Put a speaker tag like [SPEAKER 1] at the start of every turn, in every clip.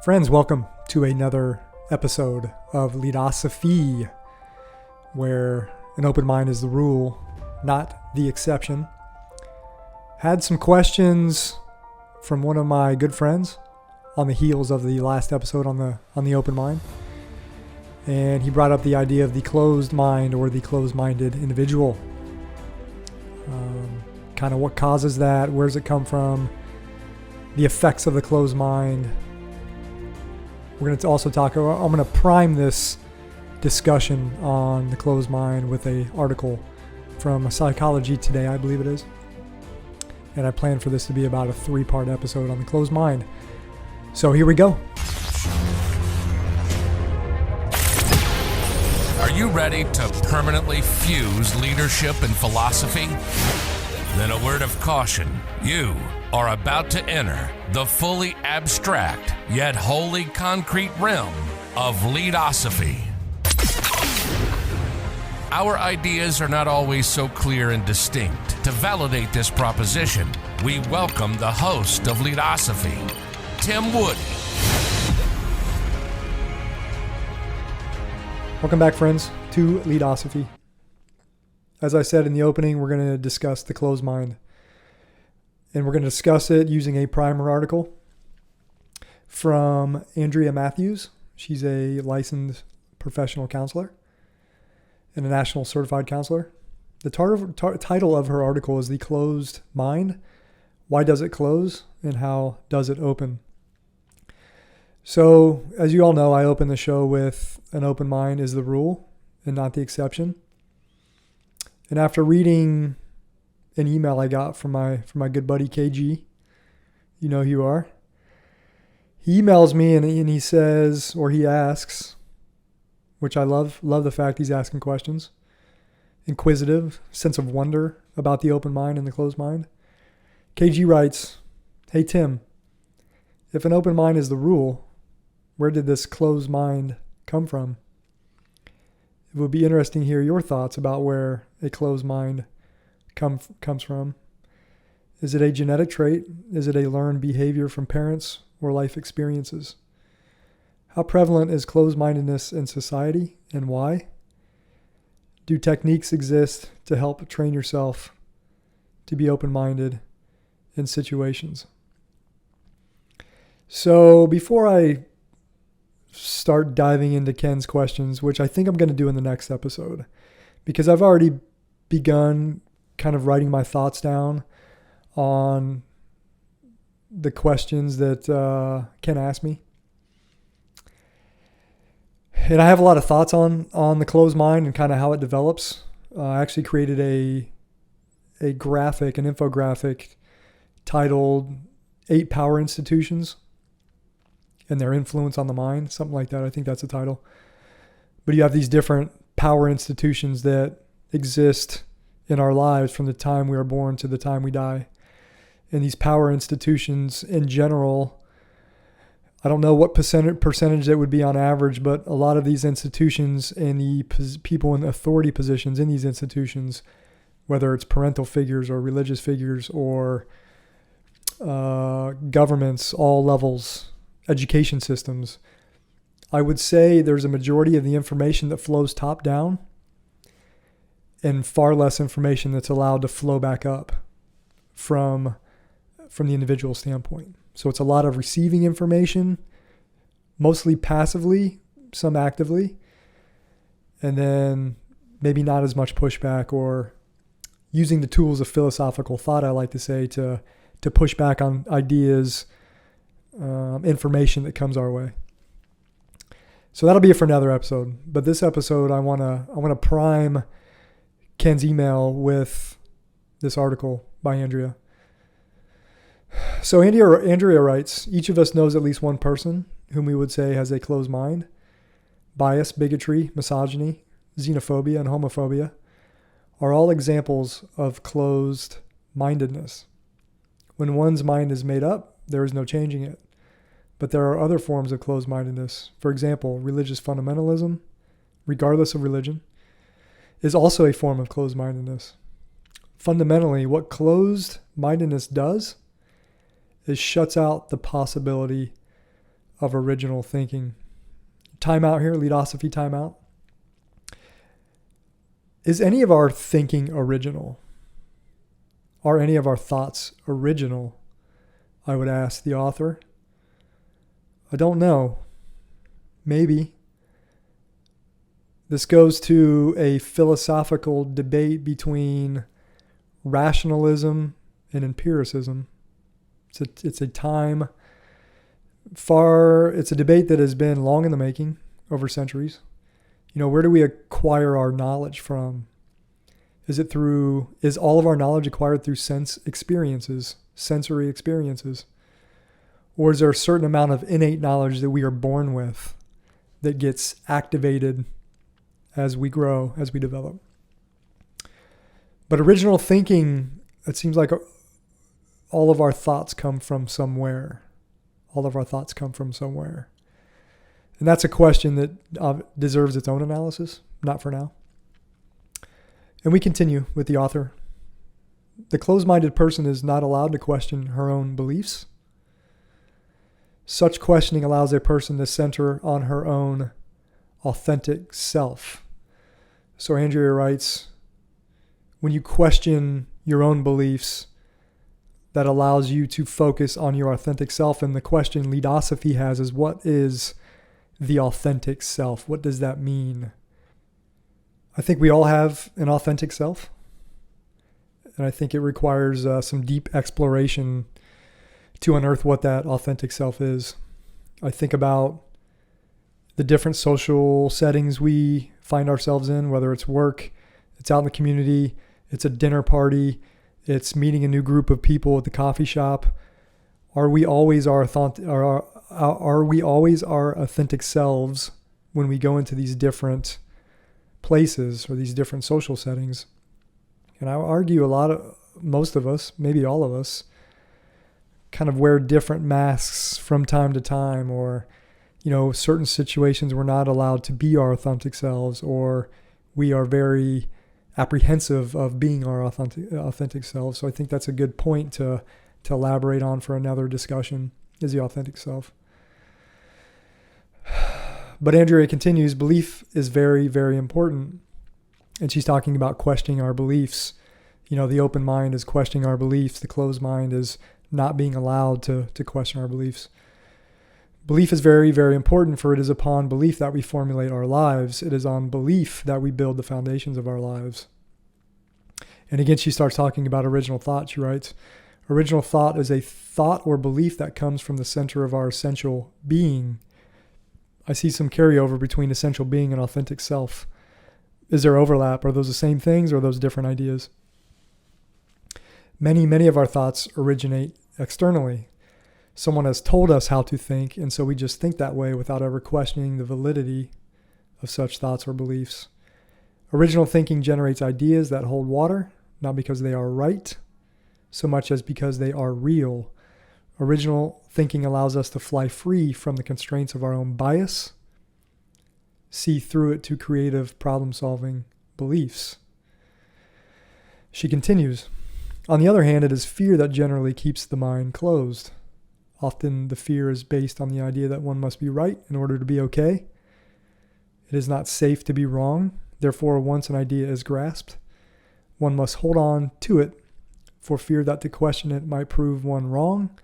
[SPEAKER 1] Friends, welcome to another episode of Leadosophy, where an open mind is the rule, not the exception. Had some questions from one of my good friends on the heels of the last episode on the open mind. And he brought up the idea of the closed mind or the closed-minded individual. Kind of what causes that, where does it come from, the effects of the closed mind. We're going to also talk, I'm going to prime this discussion on the closed mind with an article from Psychology Today, I believe it is. And I plan for this to be about a 3-part episode on the closed mind. So here we go.
[SPEAKER 2] Are you ready to permanently fuse leadership and philosophy? Then a word of caution. You are about to enter the fully abstract yet wholly concrete realm of Leadosophy. Our ideas are not always so clear and distinct. To validate this proposition, we welcome the host of Leadosophy, Tim Wood.
[SPEAKER 1] Welcome back, friends, to Leadosophy. As I said in the opening, we're going to discuss the closed mind. And we're going to discuss it using a primer article from Andrea Matthews. She's a licensed professional counselor and a national certified counselor. The title of her article is The Closed Mind. Why does it close and how does it open? So, as you all know, I open the show with an open mind is the rule and not the exception. And after reading an email I got from my good buddy KG, you know who you are, he emails me and he says, or he asks, which I love the fact he's asking questions, inquisitive, sense of wonder about the open mind and the closed mind. KG writes, "Hey Tim, if an open mind is the rule, where did this closed mind come from? It would be interesting to hear your thoughts about where a closed mind comes from. Is it a genetic trait? Is it a learned behavior from parents or life experiences? How prevalent is closed-mindedness in society and why? Do techniques exist to help train yourself to be open-minded in situations?" So before I start diving into Ken's questions, which I think I'm going to do in the next episode, because I've already begun kind of writing my thoughts down on the questions that Ken asked me. And I have a lot of thoughts on the closed mind and kind of how it develops. I actually created a graphic, an infographic titled 8 Power Institutions and Their Influence on the Mind, something like that. I think that's the title. But you have these different power institutions that exist in our lives from the time we are born to the time we die. And these power institutions in general, I don't know what percentage that would be on average, but a lot of these institutions and the people in authority positions in these institutions, whether it's parental figures or religious figures or governments, all levels, education systems, I would say there's a majority of the information that flows top down and far less information that's allowed to flow back up from the individual standpoint. So it's a lot of receiving information, mostly passively, some actively, and then maybe not as much pushback or using the tools of philosophical thought, I like to say, to push back on ideas, information that comes our way. So that'll be it for another episode. But this episode, I want to prime Ken's email with this article by Andrea. So Andrea writes, "Each of us knows at least one person whom we would say has a closed mind. Bias, bigotry, misogyny, xenophobia, and homophobia are all examples of closed-mindedness. When one's mind is made up, there is no changing it. But there are other forms of closed-mindedness. For example, religious fundamentalism, regardless of religion, is also a form of closed-mindedness. Fundamentally, what closed-mindedness does is shuts out the possibility of original thinking. Time out here, Leadosophy time out. Is any of our thinking original? Are any of our thoughts original? I would ask the author. I don't know. Maybe. This goes to a philosophical debate between rationalism and empiricism. It's a debate that has been long in the making over centuries. Where do we acquire our knowledge from? Is all of our knowledge acquired through sensory experiences? Or is there a certain amount of innate knowledge that we are born with that gets activated as we grow, as we develop? But original thinking, it seems like all of our thoughts come from somewhere. All of our thoughts come from somewhere. And that's a question that deserves its own analysis, not for now. And we continue with the author. The closed-minded person is not allowed to question her own beliefs. Such questioning allows a person to center on her own authentic self. So Andrea writes, when you question your own beliefs, that allows you to focus on your authentic self. And the question Leadosophy has is, what is the authentic self? What does that mean? I think we all have an authentic self. And I think it requires some deep exploration to unearth what that authentic self is. I think about the different social settings we find ourselves in, whether it's work, it's out in the community, it's a dinner party, it's meeting a new group of people at the coffee shop. Are we always our authentic selves when we go into these different places or these different social settings? And I argue most of us, maybe all of us, kind of wear different masks from time to time, or, certain situations we're not allowed to be our authentic selves, or we are very apprehensive of being our authentic selves. So I think that's a good point to elaborate on for another discussion, is the authentic self. But Andrea continues, belief is very, very important. And she's talking about questioning our beliefs. The open mind is questioning our beliefs. The closed mind is not being allowed to question our beliefs. Belief is very, very important, for it is upon belief that we formulate our lives. It is on belief that we build the foundations of our lives. And again, she starts talking about original thought. She writes, original thought is a thought or belief that comes from the center of our essential being. I see some carryover between essential being and authentic self. Is there overlap? Are those the same things, or are those different ideas? Many of our thoughts originate externally. Someone has told us how to think, and so we just think that way without ever questioning the validity of such thoughts or beliefs. Original thinking generates ideas that hold water, not because they are right, so much as because they are real. Original thinking allows us to fly free from the constraints of our own bias, see through it to creative problem-solving beliefs. She continues, on the other hand, it is fear that generally keeps the mind closed. Often the fear is based on the idea that one must be right in order to be okay. It is not safe to be wrong. Therefore, once an idea is grasped, one must hold on to it for fear that to question it might prove one wrong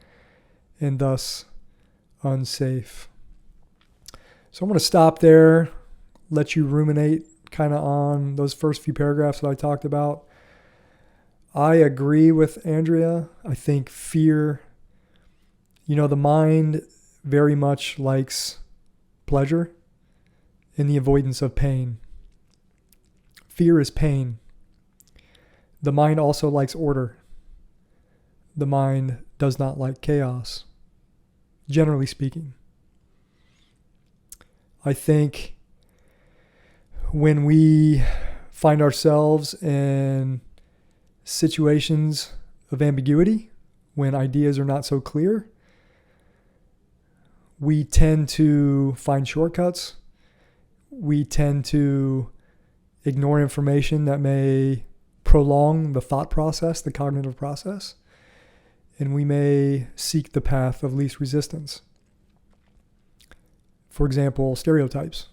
[SPEAKER 1] and thus unsafe. So I'm going to stop there, let you ruminate kind of on those first few paragraphs that I talked about. I agree with Andrea. I think fear, the mind very much likes pleasure and the avoidance of pain. Fear is pain. The mind also likes order. The mind does not like chaos, generally speaking. I think when we find ourselves in situations of ambiguity, when ideas are not so clear, we tend to find shortcuts. We tend to ignore information that may prolong the thought process, the cognitive process, and we may seek the path of least resistance. For example, stereotypes.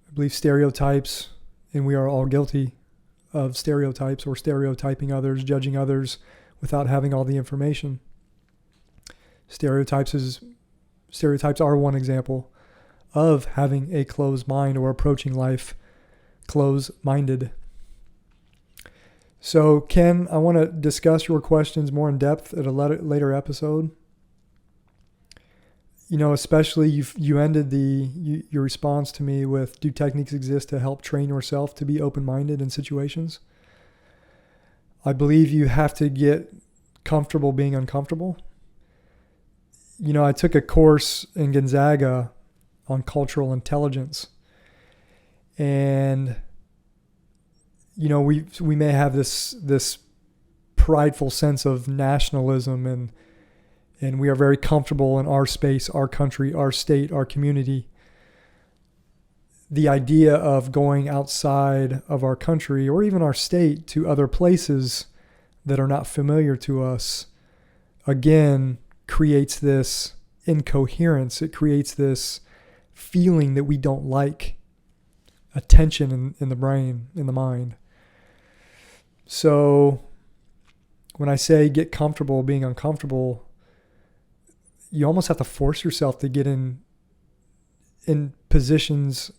[SPEAKER 1] I believe stereotypes, and we are all guilty of stereotypes or stereotyping others, judging others without having all the information. Stereotypes are one example of having a closed mind or approaching life closed-minded. So, Ken, I want to discuss your questions more in depth at a later episode. Especially you ended your response to me with, do techniques exist to help train yourself to be open-minded in situations? I believe you have to get comfortable being uncomfortable. I took a course in Gonzaga on cultural intelligence. And, we may have this prideful sense of nationalism and we are very comfortable in our space, our country, our state, our community. The idea of going outside of our country or even our state to other places that are not familiar to us, again, creates this incoherence. It creates this feeling that we don't like, a tension in the brain, in the mind. So when I say get comfortable being uncomfortable, you almost have to force yourself to get in positions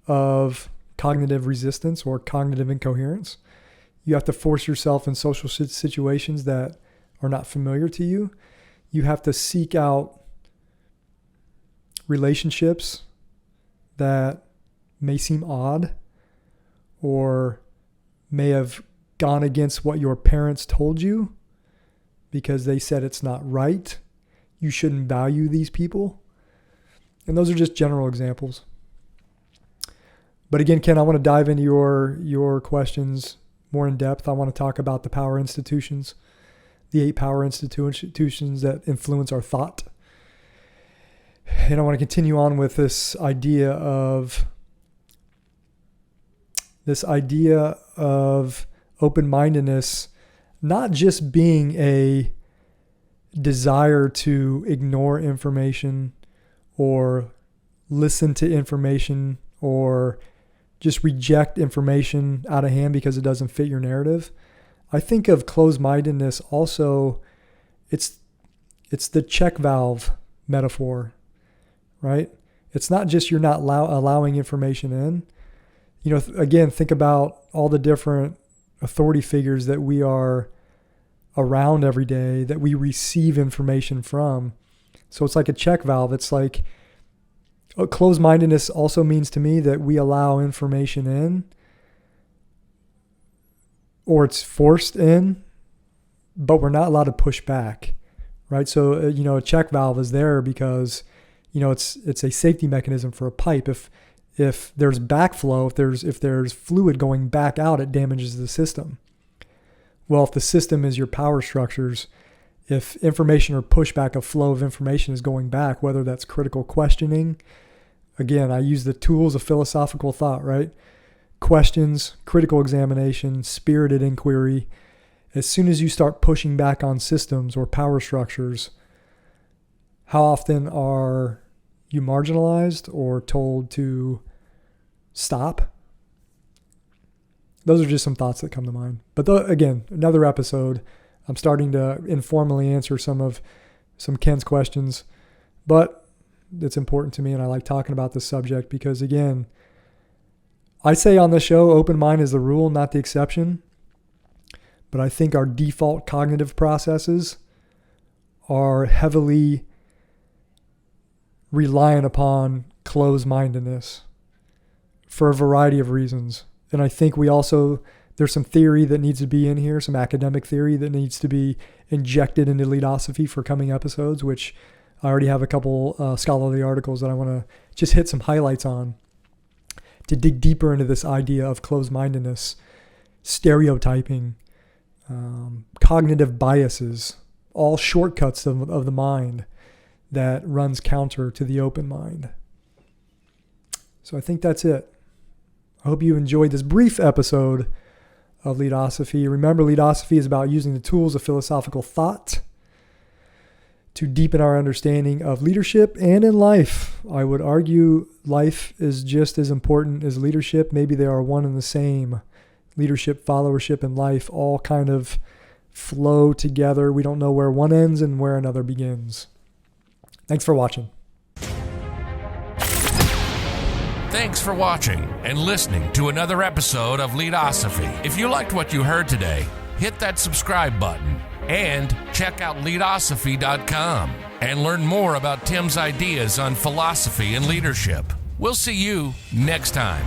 [SPEAKER 1] of cognitive resistance or cognitive incoherence. You have to force yourself in social situations that are not familiar to you. You have to seek out relationships that may seem odd or may have gone against what your parents told you because they said it's not right. You shouldn't value these people. And those are just general examples. But again, Ken, I want to dive into your questions more in depth. I want to talk about the power institutions, the 8 power institutions that influence our thought. And I want to continue on with this idea of open-mindedness, not just being a desire to ignore information or listen to information or just reject information out of hand because it doesn't fit your narrative. I think of closed-mindedness also, it's the check valve metaphor, right? It's not just you're not allowing information in. Again, think about all the different authority figures that we are around every day, that we receive information from. So it's like a check valve. It's like closed-mindedness also means to me that we allow information in, or it's forced in, but we're not allowed to push back, right? So, a check valve is there because, it's a safety mechanism for a pipe. If there's backflow, if there's fluid going back out, it damages the system. Well, if the system is your power structures, if information or pushback, a flow of information is going back, whether that's critical questioning, again, I use the tools of philosophical thought, right? Questions, critical examination, spirited inquiry. As soon as you start pushing back on systems or power structures, how often are you marginalized or told to stop? Those are just some thoughts that come to mind. But again, another episode. I'm starting to informally answer some Ken's questions, but it's important to me and I like talking about this subject because, again, I say on the show, open mind is the rule, not the exception. But I think our default cognitive processes are heavily reliant upon closed-mindedness for a variety of reasons. And I think there's some theory that needs to be in here, some academic theory that needs to be injected into Leadosophy for coming episodes, which I already have a couple scholarly articles that I want to just hit some highlights on to dig deeper into this idea of closed-mindedness, stereotyping, cognitive biases, all shortcuts of the mind that runs counter to the open mind. So I think that's it. I hope you enjoyed this brief episode of Leadosophy. Remember, Leadosophy is about using the tools of philosophical thought to deepen our understanding of leadership and in life. I would argue life is just as important as leadership. Maybe they are one and the same. Leadership, followership, and life all kind of flow together. We don't know where one ends and where another begins. Thanks for watching.
[SPEAKER 2] Thanks for watching and listening to another episode of Leadosophy. If you liked what you heard today, hit that subscribe button and check out Leadosophy.com and learn more about Tim's ideas on philosophy and leadership. We'll see you next time.